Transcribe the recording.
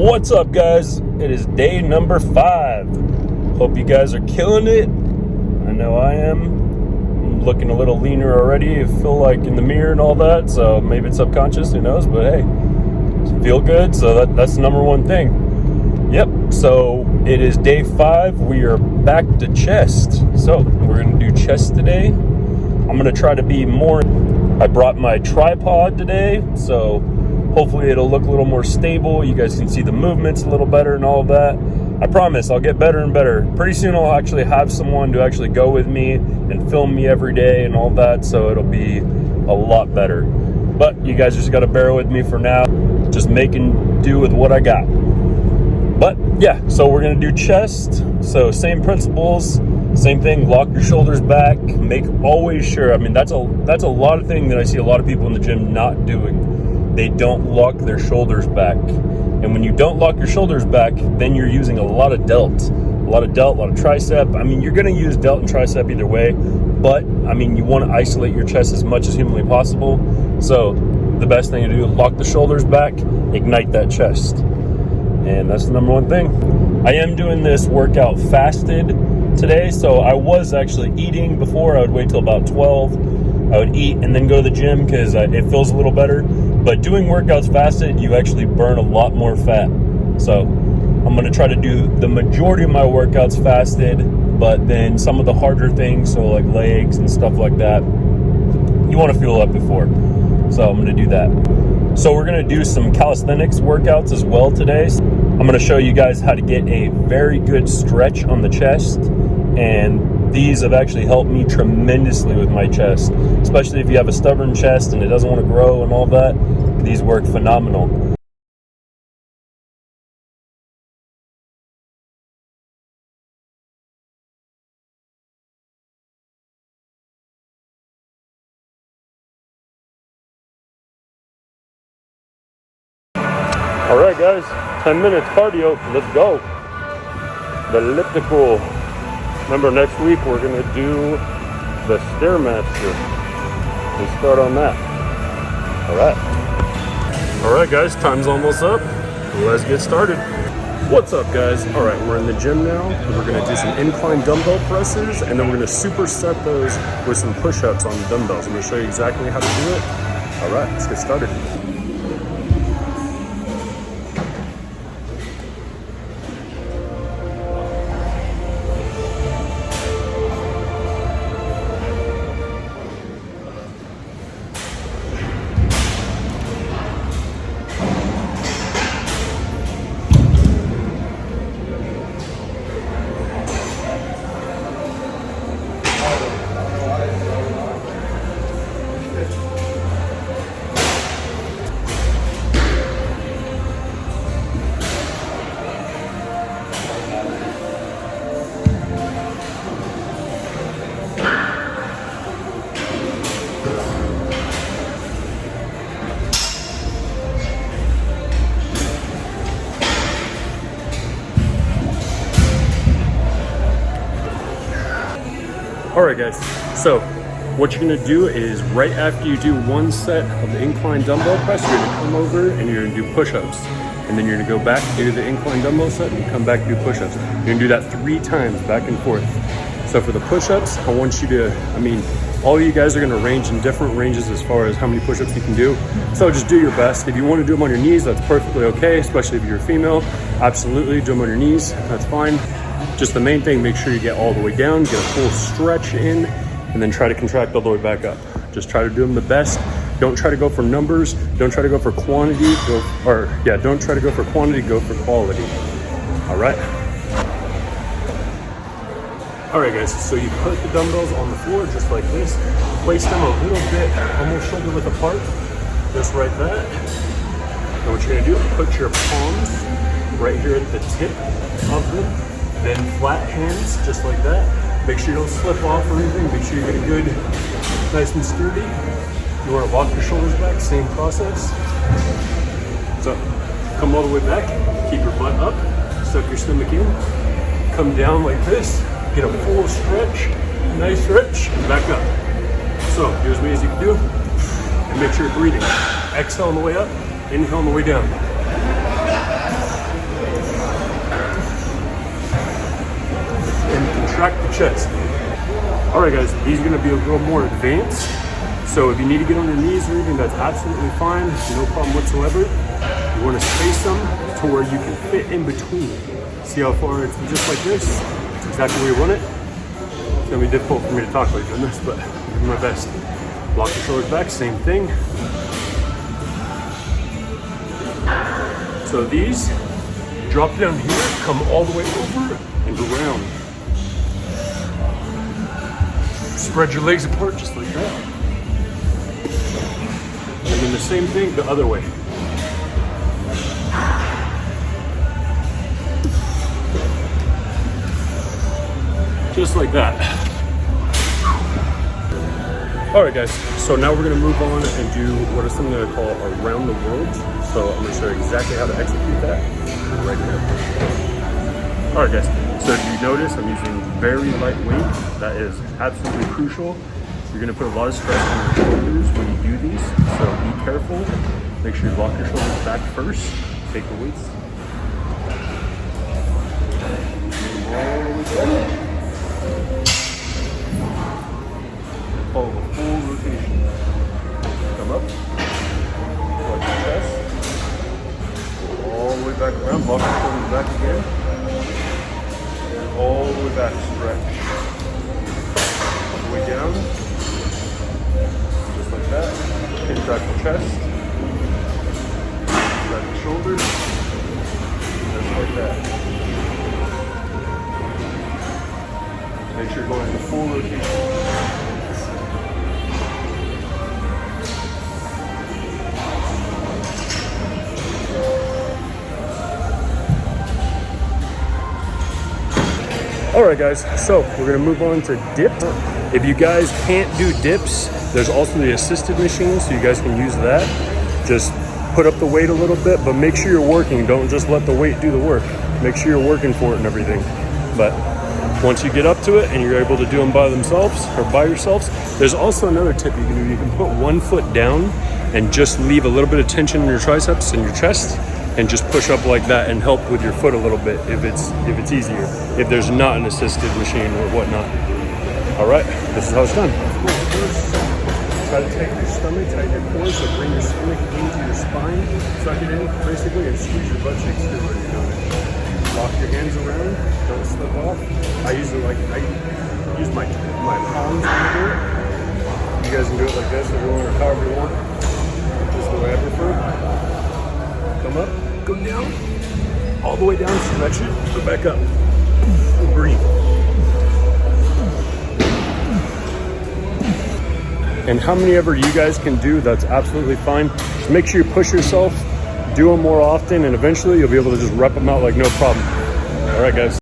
What's up, guys? It is day number 5. Hope you guys are killing it. I know I am. I'm looking a little leaner already. I feel like in the mirror and all that, so maybe it's subconscious, who knows, but hey, feel good, so that's the number one thing. Yep, so it is day 5. We are back to chest. So we're gonna do chest today. I'm gonna try to be more. I brought my tripod today, so hopefully it'll look a little more stable. You guys can see the movements a little better and all of that. I promise I'll get better and better. Pretty soon I'll actually have someone to actually go with me and film me every day and all that, so it'll be a lot better. But you guys just gotta bear with me for now. Just making do with what I got. But yeah, so we're gonna do chest. So same principles, same thing, lock your shoulders back, make always sure. I mean, that's a lot of thing that I see a lot of people in the gym not doing. They don't lock their shoulders back. And when you don't lock your shoulders back, then you're using a lot of delt, a lot of tricep. I mean, you're gonna use delt and tricep either way, but I mean, you wanna isolate your chest as much as humanly possible. So the best thing to do, lock the shoulders back, ignite that chest. And that's the number one thing. I am doing this workout fasted today, so I was actually eating before. I would wait till about 12. I would eat and then go to the gym because it feels a little better. But doing workouts fasted, you actually burn a lot more fat. So I'm gonna try to do the majority of my workouts fasted, but then some of the harder things, so like legs and stuff like that, you wanna fuel up before. So I'm gonna do that. So we're gonna do some calisthenics workouts as well today. I'm gonna show you guys how to get a very good stretch on the chest, and these have actually helped me tremendously with my chest, especially if you have a stubborn chest and it doesn't want to grow and all that. These work phenomenal. All right, guys, 10 minutes cardio. Let's go. The elliptical. Remember, next week we're gonna do the Stairmaster and start on that. All right, guys, time's almost up. Let's get started. What's up, guys? All right, we're in the gym now. We're gonna do some incline dumbbell presses, and then we're gonna superset those with some push-ups on the dumbbells. I'm gonna show you exactly how to do it. All right, let's get started. All right, guys, so what you're gonna do is right after you do one set of the incline dumbbell press, you're gonna come over and you're gonna do push-ups. And then you're gonna go back, do the incline dumbbell set, and come back, do push-ups. You're gonna do that 3 times, back and forth. So for the push-ups, I want you to, all you guys are gonna range in different ranges as far as how many push-ups you can do. So just do your best. If you wanna do them on your knees, that's perfectly okay, especially if you're a female. Absolutely, do them on your knees, that's fine. Just the main thing, make sure you get all the way down, get a full stretch in, and then try to contract all the way back up. Just try to do them the best. Don't try to go for numbers. Don't try to go for quantity. Don't try to go for quantity, go for quality. All right. All right, guys, so you put the dumbbells on the floor just like this. Place them a little bit, almost shoulder width apart, just like that. And what you're gonna do, put your palms right here at the tip of them. Then flat hands, just like that. Make sure you don't slip off or anything. Make sure you get a good, nice and sturdy. You want to lock your shoulders back, same process. So, come all the way back, keep your butt up, suck your stomach in, come down like this, get a full stretch, nice stretch, and back up. So, do as many as you can do, and make sure you're breathing. Exhale on the way up, inhale on the way down. chest. All right, guys, these are gonna be a little more advanced. So if you need to get on your knees or anything, that's absolutely fine. No problem whatsoever. You wanna space them to where you can fit in between. See how far it's just like this? It's exactly where you want it. It's gonna be difficult for me to talk like doing this, but I'm doing my best. Lock the shoulders back, same thing. So these drop down here, come all the way over and around. Spread your legs apart just like that. And then the same thing the other way. Just like that. All right, guys, so now we're gonna move on and do what is something I call around the world. So I'm gonna show you exactly how to execute that right now. All right, guys, so if you notice, I'm using very light weight. That is absolutely crucial. You're gonna put a lot of stress on your shoulders when you do these, so be careful. Make sure you lock your shoulders back first. Take the weights. All the way down. Follow the full rotation. Come up, flex the chest, all the way back around, lock your shoulders back again, and all the way back, stretch. All the way down, just like that. Contract the chest, contract the shoulders, just like that. Make sure you're going into full rotation. All right, guys, so we're gonna move on to dips. If you guys can't do dips, there's also the assisted machine, so you guys can use that. Just put up the weight a little bit, but make sure you're working. Don't just let the weight do the work. Make sure you're working for it and everything. But once you get up to it and you're able to do them by themselves or by yourselves, there's also another tip you can do. You can put one foot down and just leave a little bit of tension in your triceps and your chest, and just push up like that and help with your foot a little bit if it's easier, if there's not an assisted machine or whatnot. All right, this is how it's done. First, try to take your stomach, tighten your core, so bring your stomach into your spine, suck it in basically, and squeeze your butt cheeks through when you're doing it. Lock your hands around, don't slip off. I use my palms when I do it. You guys can do it like this or however you want. Just the way I prefer. Come up, go down, all the way down, stretch it, go back up, breathe. And how many ever you guys can do, that's absolutely fine. Just make sure you push yourself, do them more often, and eventually you'll be able to just rep them out like no problem. All right, guys.